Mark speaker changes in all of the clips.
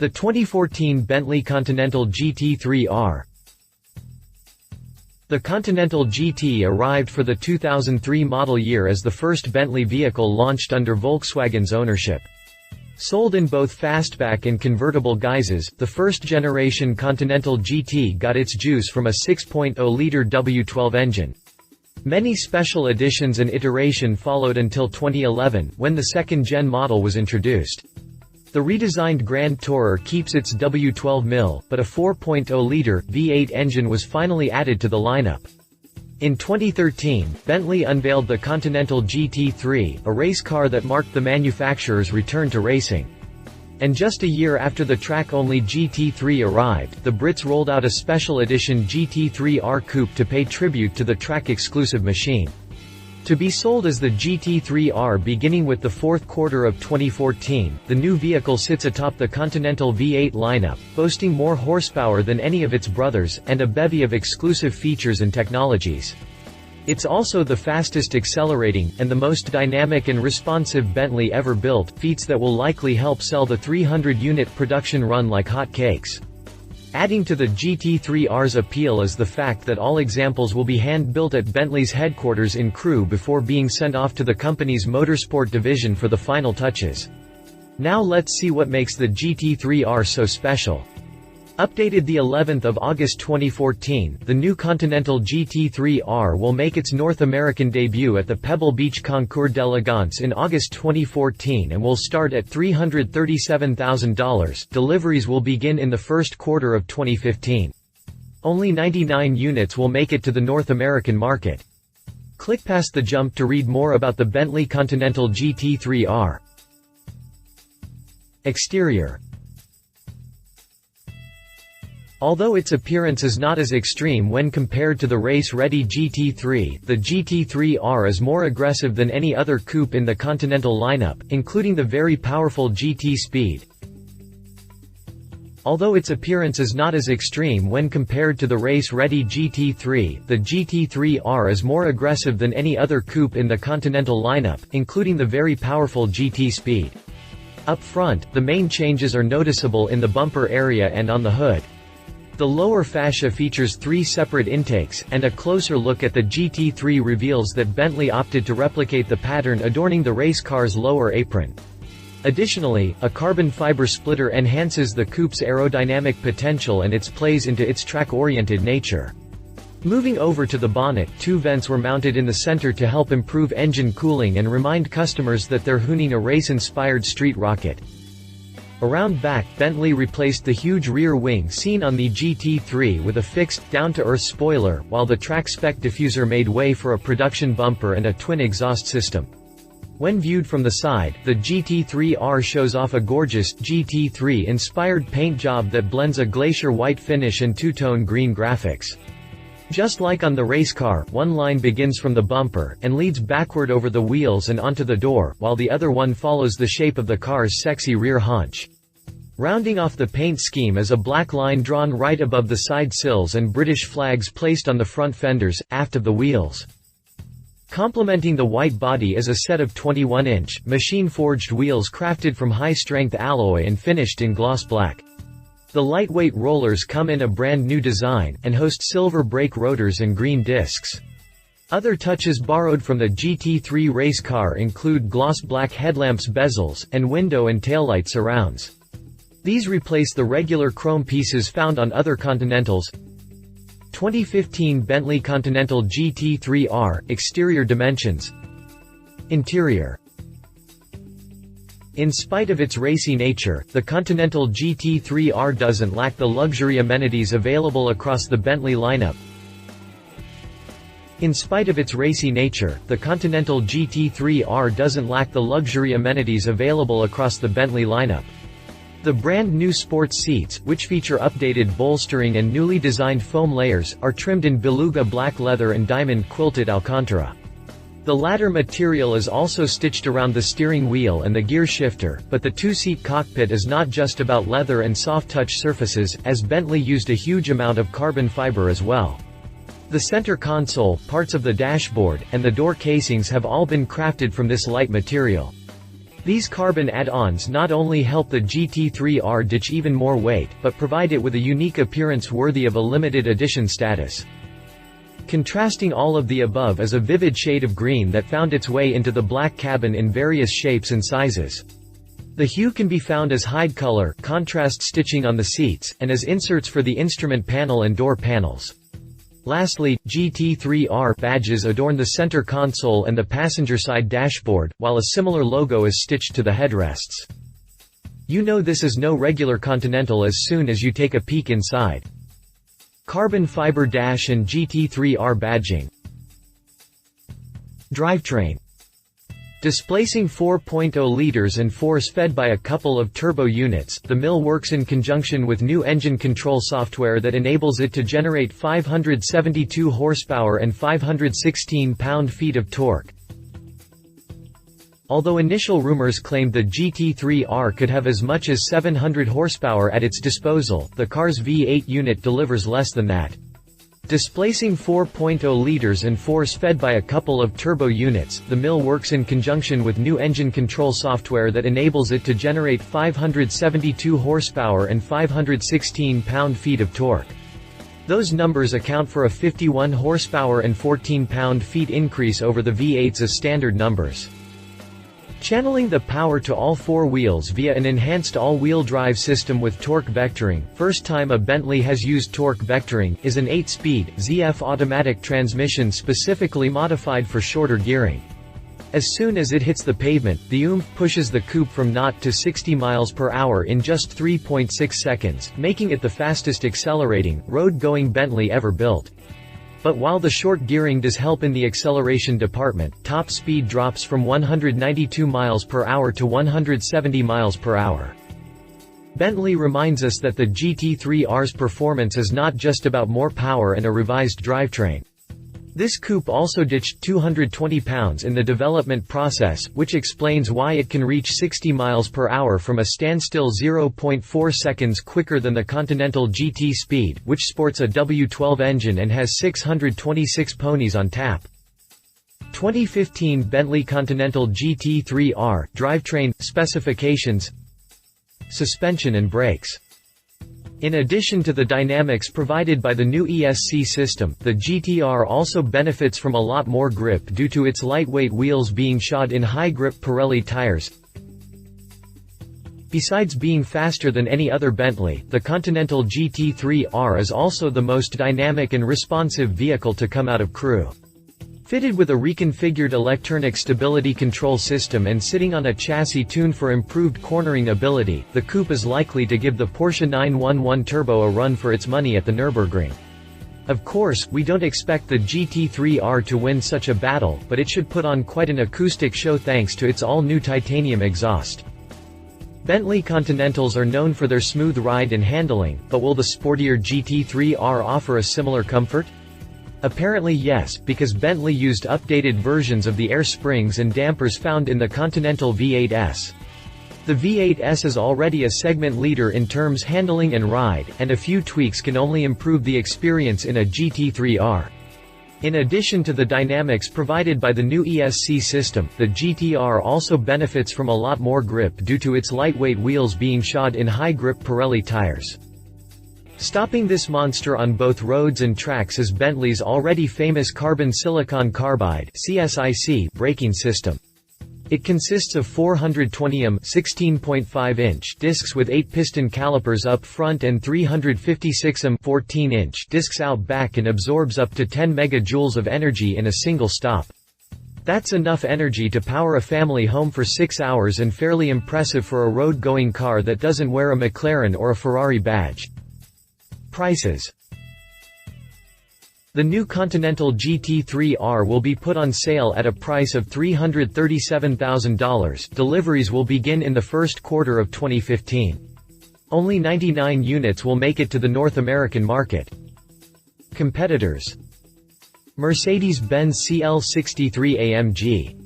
Speaker 1: The 2014 Bentley Continental GT3-R. The Continental GT arrived for the 2003 model year as the first Bentley vehicle launched under Volkswagen's ownership. Sold in both fastback and convertible guises, the first-generation Continental GT got its juice from a 6.0-liter W12 engine. Many special editions and iteration followed until 2011, when the second-gen model was introduced. The redesigned Grand Tourer keeps its W12 mil, but a 4.0-liter V8 engine was finally added to the lineup. In 2013, Bentley unveiled the Continental GT3, a race car that marked the manufacturer's return to racing. And just a year after the track-only GT3 arrived, the Brits rolled out a special edition GT3-R coupe to pay tribute to the track-exclusive machine. To be sold as the GT3-R beginning with the fourth quarter of 2014, the new vehicle sits atop the Continental V8 lineup, boasting more horsepower than any of its brothers, and a bevy of exclusive features and technologies. It's also the fastest accelerating, and the most dynamic and responsive Bentley ever built, feats that will likely help sell the 300-unit production run like hotcakes. Adding to the GT3-R's appeal is the fact that all examples will be hand-built at Bentley's headquarters in Crewe before being sent off to the company's motorsport division for the final touches. Now let's see what makes the GT3-R so special. Updated the 11th of August 2014, the new Continental GT3-R will make its North American debut at the Pebble Beach Concours d'Elegance in August 2014 and will start at $337,000. Deliveries will begin in the first quarter of 2015. Only 99 units will make it to the North American market. Click past the jump to read more about the Bentley Continental GT3-R. Exterior. Although its appearance is not as extreme when compared to the race-ready GT3, the GT3-R is more aggressive than any other coupe in the Continental lineup, including the very powerful GT Speed. Although its appearance is not as extreme when compared to the race-ready GT3, the GT3-R is more aggressive than any other coupe in the Continental lineup, including the very powerful GT Speed. Up front, the main changes are noticeable in the bumper area and on the hood. The lower fascia features 3 separate intakes, and a closer look at the GT3 reveals that Bentley opted to replicate the pattern adorning the race car's lower apron. Additionally, a carbon fiber splitter enhances the coupe's aerodynamic potential and its plays into its track-oriented nature. Moving over to the bonnet, 2 vents were mounted in the center to help improve engine cooling and remind customers that they're hooning a race-inspired street rocket. Around back, Bentley replaced the huge rear wing seen on the GT3 with a fixed, down-to-earth spoiler, while the track-spec diffuser made way for a production bumper and a twin exhaust system. When viewed from the side, the GT3-R shows off a gorgeous, GT3-inspired paint job that blends a glacier white finish and two-tone green graphics. Just like on the race car, one line begins from the bumper, and leads backward over the wheels and onto the door, while the other one follows the shape of the car's sexy rear haunch. Rounding off the paint scheme is a black line drawn right above the side sills and British flags placed on the front fenders, aft of the wheels. Complementing the white body is a set of 21-inch, machine-forged wheels crafted from high-strength alloy and finished in gloss black. The lightweight rollers come in a brand new design, and host silver brake rotors and green discs. Other touches borrowed from the GT3 race car include gloss black headlamps bezels, and window and taillight surrounds. These replace the regular chrome pieces found on other Continentals. 2015 Bentley Continental GT3-R, exterior dimensions. Interior. In spite of its racy nature, the Continental GT3-R doesn't lack the luxury amenities available across the Bentley lineup. In spite of its racy nature, the Continental GT3-R doesn't lack the luxury amenities available across the Bentley lineup. The brand new sports seats, which feature updated bolstering and newly designed foam layers, are trimmed in beluga black leather and diamond quilted Alcantara. The latter material is also stitched around the steering wheel and the gear shifter, but the two-seat cockpit is not just about leather and soft-touch surfaces, as Bentley used a huge amount of carbon fiber as well. The center console, parts of the dashboard, and the door casings have all been crafted from this light material. These carbon add-ons not only help the GT3-R ditch even more weight, but provide it with a unique appearance worthy of a limited edition status. Contrasting all of the above is a vivid shade of green that found its way into the black cabin in various shapes and sizes. The hue can be found as hide color, contrast stitching on the seats, and as inserts for the instrument panel and door panels. Lastly, GT3-R badges adorn the center console and the passenger side dashboard, while a similar logo is stitched to the headrests. You know this is no regular Continental as soon as you take a peek inside. Carbon fiber dash and GT3-R badging. Drivetrain. Displacing 4.0 liters and force-fed by a couple of turbo units, the mill works in conjunction with new engine control software that enables it to generate 572 horsepower and 516 pound-feet of torque. Although initial rumors claimed the GT3-R could have as much as 700 horsepower at its disposal, the car's V8 unit delivers less than that. Displacing 4.0 liters and force-fed by a couple of turbo units, the mill works in conjunction with new engine control software that enables it to generate 572 horsepower and 516 pound-feet of torque. Those numbers account for a 51 horsepower and 14 pound-feet increase over the V8's as standard numbers. Channeling the power to all four wheels via an enhanced all-wheel drive system with torque vectoring, first time a Bentley has used torque vectoring, is an 8-speed, ZF automatic transmission specifically modified for shorter gearing. As soon as it hits the pavement, the oomph pushes the coupe from 0 to 60 miles per hour in just 3.6 seconds, making it the fastest accelerating, road-going Bentley ever built. But while the short gearing does help in the acceleration department, top speed drops from 192 miles per hour to 170 miles per hour. Bentley reminds us that the GT3-R's performance is not just about more power and a revised drivetrain. This coupe also ditched 220 pounds in the development process, which explains why it can reach 60 miles per hour from a standstill 0.4 seconds quicker than the Continental GT Speed, which sports a W12 engine and has 626 ponies on tap. 2015 Bentley Continental GT3-R drivetrain specifications. Suspension and brakes. In addition to the dynamics provided by the new ESC system, the GT-R also benefits from a lot more grip due to its lightweight wheels being shod in high-grip Pirelli tires. Besides being faster than any other Bentley, the Continental GT3-R is also the most dynamic and responsive vehicle to come out of Crewe. Fitted with a reconfigured electronic stability control system and sitting on a chassis tuned for improved cornering ability, the coupe is likely to give the Porsche 911 Turbo a run for its money at the Nürburgring. Of course, we don't expect the GT3-R to win such a battle, but it should put on quite an acoustic show thanks to its all-new titanium exhaust. Bentley Continentals are known for their smooth ride and handling, but will the sportier GT3-R offer a similar comfort? Apparently yes, because Bentley used updated versions of the air springs and dampers found in the Continental V8s. The V8s is already a segment leader in terms handling and ride, and a few tweaks can only improve the experience in a GT3-R. In addition to the dynamics provided by the new ESC system, the GT-R also benefits from a lot more grip due to its lightweight wheels being shod in high-grip Pirelli tires. Stopping this monster on both roads and tracks is Bentley's already famous carbon silicon carbide (CSIC) braking system. It consists of 420mm 16.5-inch discs with 8-piston calipers up front and 356mm 14-inch discs out back and absorbs up to 10 megajoules of energy in a single stop. That's enough energy to power a family home for 6 hours and fairly impressive for a road-going car that doesn't wear a McLaren or a Ferrari badge. Prices. The new Continental GT3-R will be put on sale at a price of $337,000. Deliveries will begin in the first quarter of 2015. Only 99 units will make it to the North American market. Competitors. Mercedes-Benz CL63 AMG.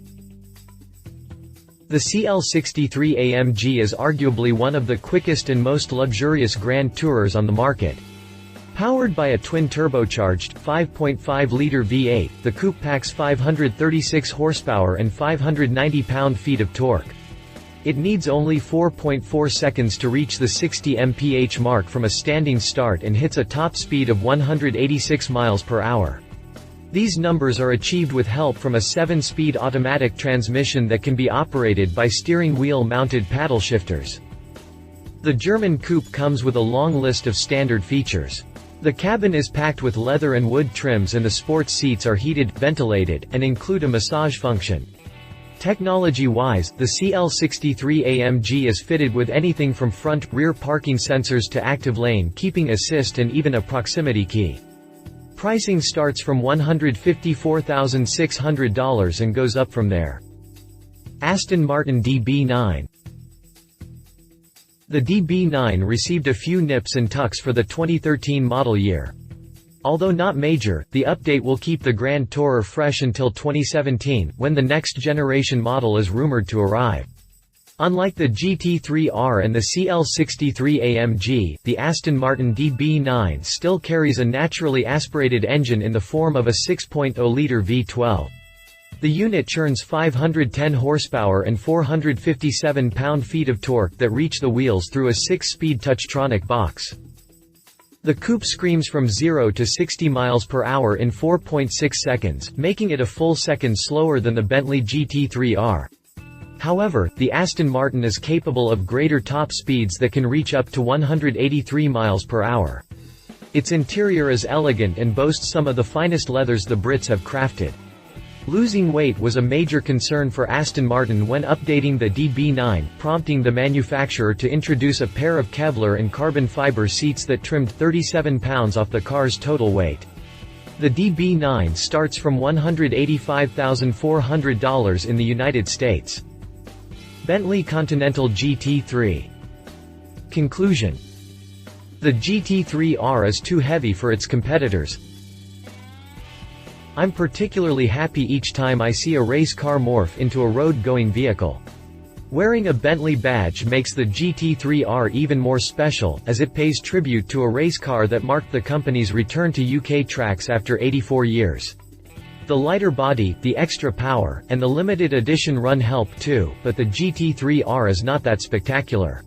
Speaker 1: The CL63 AMG is arguably one of the quickest and most luxurious Grand Tourers on the market. Powered by a twin-turbocharged, 5.5-liter V8, the coupe packs 536 horsepower and 590 pound-feet of torque. It needs only 4.4 seconds to reach the 60 mph mark from a standing start and hits a top speed of 186 miles per hour. These numbers are achieved with help from a 7-speed automatic transmission that can be operated by steering wheel-mounted paddle shifters. The German coupe comes with a long list of standard features. The cabin is packed with leather and wood trims, and the sports seats are heated, ventilated, and include a massage function. Technology-wise, the CL63 is fitted with anything from front, rear parking sensors to active lane keeping assist and even a proximity key. Pricing starts from $154,600 and goes up from there. Aston Martin DB9. The DB9 received a few nips and tucks for the 2013 model year. Although not major, the update will keep the Grand Tourer fresh until 2017, when the next generation model is rumored to arrive. Unlike the GT3-R and the CL63 the Aston Martin DB9 still carries a naturally aspirated engine in the form of a 6.0-liter V12. The unit churns 510 horsepower and 457 pound-feet of torque that reach the wheels through a 6-speed Touchtronic box. The coupe screams from 0 to 60 miles per hour in 4.6 seconds, making it a full second slower than the Bentley GT3-R. However, the Aston Martin is capable of greater top speeds that can reach up to 183 miles per hour. Its interior is elegant and boasts some of the finest leathers the Brits have crafted. Losing weight was a major concern for Aston Martin when updating the DB9, prompting the manufacturer to introduce a pair of Kevlar and carbon fiber seats that trimmed 37 pounds off the car's total weight. The DB9 starts from $185,400 in the United States. Bentley Continental GT3. Conclusion. The GT3-R is too heavy for its competitors. I'm particularly happy each time I see a race car morph into a road-going vehicle. Wearing a Bentley badge makes the GT3-R even more special, as it pays tribute to a race car that marked the company's return to UK tracks after 84 years. The lighter body, the extra power, and the limited edition run help too, but the GT3-R is not that spectacular.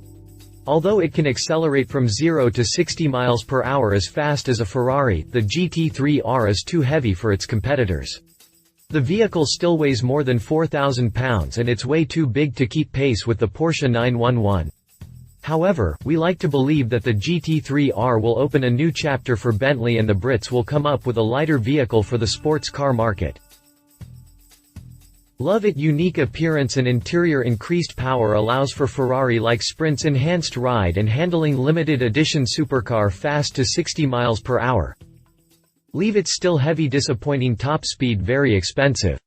Speaker 1: Although it can accelerate from 0 to 60 miles per hour as fast as a Ferrari, the GT3-R is too heavy for its competitors. The vehicle still weighs more than 4,000 pounds and it's way too big to keep pace with the Porsche 911. However, we like to believe that the GT3-R will open a new chapter for Bentley and the Brits will come up with a lighter vehicle for the sports car market. Love its unique appearance and interior. Increased power allows for Ferrari-like Sprint's enhanced ride and handling. Limited edition supercar fast to 60 miles per hour. Leave it still heavy. Disappointing top speed. Very expensive.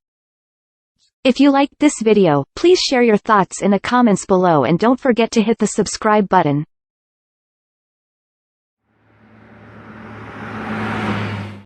Speaker 2: If you liked this video, please share your thoughts in the comments below and don't forget to hit the subscribe button.